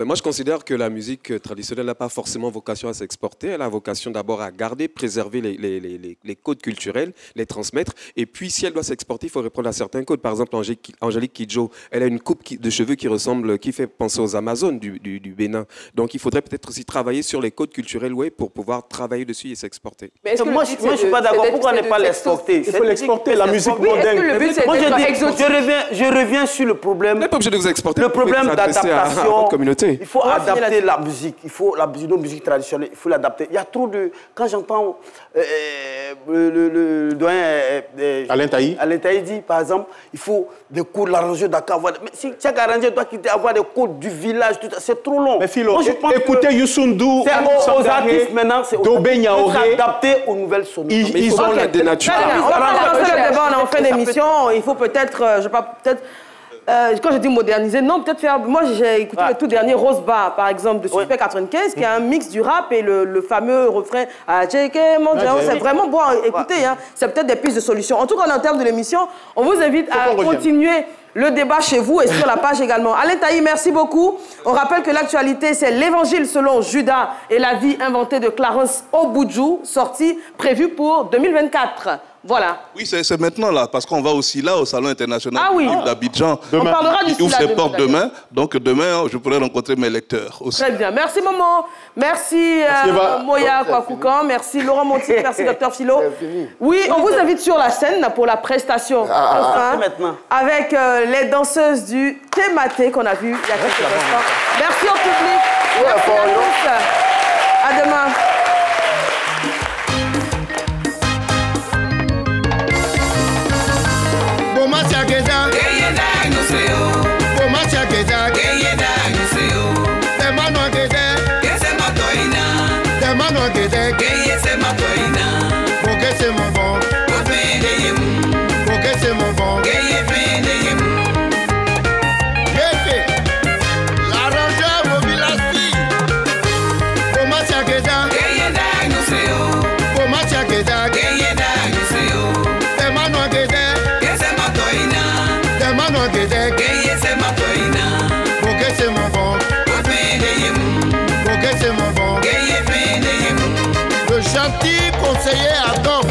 Speaker 8: Moi, je considère que la musique traditionnelle n'a pas forcément vocation à s'exporter. Elle a vocation d'abord à garder, préserver les codes culturels, les transmettre. Et puis, si elle doit s'exporter, il faut répondre à certains codes. Par exemple, Angélique Kidjo, elle a une coupe de cheveux qui fait penser aux Amazones du Bénin. Donc, il faudrait peut-être aussi travailler sur les codes culturels pour pouvoir travailler dessus et s'exporter.
Speaker 9: Moi, je ne suis pas d'accord. Pourquoi ne pas l'exporter?
Speaker 6: Il faut l'exporter, la musique moderne.
Speaker 9: Moi, je reviens sur le problème.
Speaker 8: On n'est pas obligé de vous exporter.
Speaker 9: Le problème d'adaptation.
Speaker 8: Communauté.
Speaker 9: Il faut adapter la musique, nos musiques traditionnelles, il faut l'adapter. Il y a trop de... Quand j'entends le doyen
Speaker 6: Alain
Speaker 9: Taï dit, par exemple, il faut des codes, l'arrangeur d'accord. Mais si chaque arrangeur doit avoir des codes du village, c'est trop long.
Speaker 6: Mais Philo, écoutez Youssou
Speaker 9: c'est aux artistes maintenant, c'est s'adapter aux nouvelles sonorités.
Speaker 6: Ils ont la dénature.
Speaker 4: On va lancer le débat, on est en fin d'émission. Il faut peut-être, quand je dis moderniser, non, peut-être faire... Moi, j'ai écouté le tout dernier Rose Bar, par exemple, de Super 95, qui est un mix du rap et le fameux refrain « c'est vraiment bon à écouter. Hein. C'est peut-être des pistes de solutions. En tout cas, en termes de l'émission, on vous invite à continuer le débat chez vous et sur la page également. Alain Taï, merci beaucoup. On rappelle que l'actualité, c'est l'Évangile selon Judas et la vie inventée de Clarence Oboudjou, sortie prévue pour 2024. Voilà.
Speaker 10: Oui, c'est maintenant là, parce qu'on va aussi là au Salon international du livre d'Abidjan.
Speaker 4: On parlera du
Speaker 10: qui ouvre ses portes demain. Donc demain, je pourrai rencontrer mes lecteurs aussi.
Speaker 4: Très bien. Merci Momo. Merci Moya Kwakoukan. Merci Laurent Monti. Merci Dr Philo. Oui, on vous invite sur la scène pour la prestation.
Speaker 9: Maintenant.
Speaker 4: Avec les danseuses du Thématé qu'on a vu il y a quelques instants. Merci au public. Merci à tous. À demain.
Speaker 14: Gentil conseiller Adam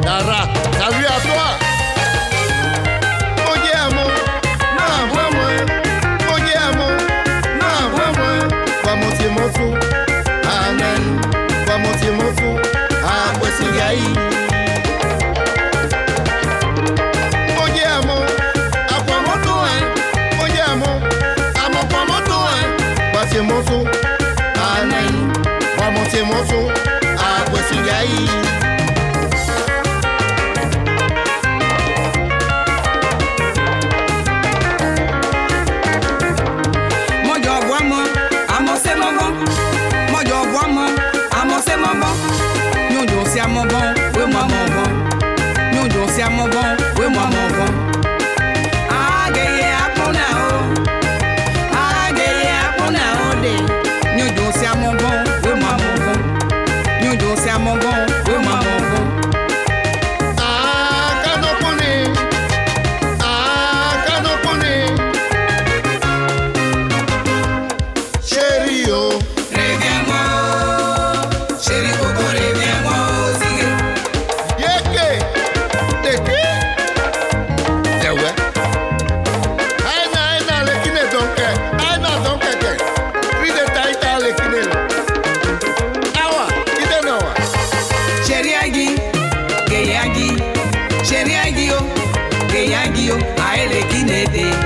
Speaker 14: Dara, salut à toi. Amo, non, vraiment. Amo, non, vraiment. Va monter mon fou, amen. Va monter mon fou, ah, ouais, c'est gaï. Amo, à quoi mon tour, hein. Amo, à mon quoi mon tour, hein. Va c'est mon fou, amen. Va monter mon fou.
Speaker 3: Aele kinede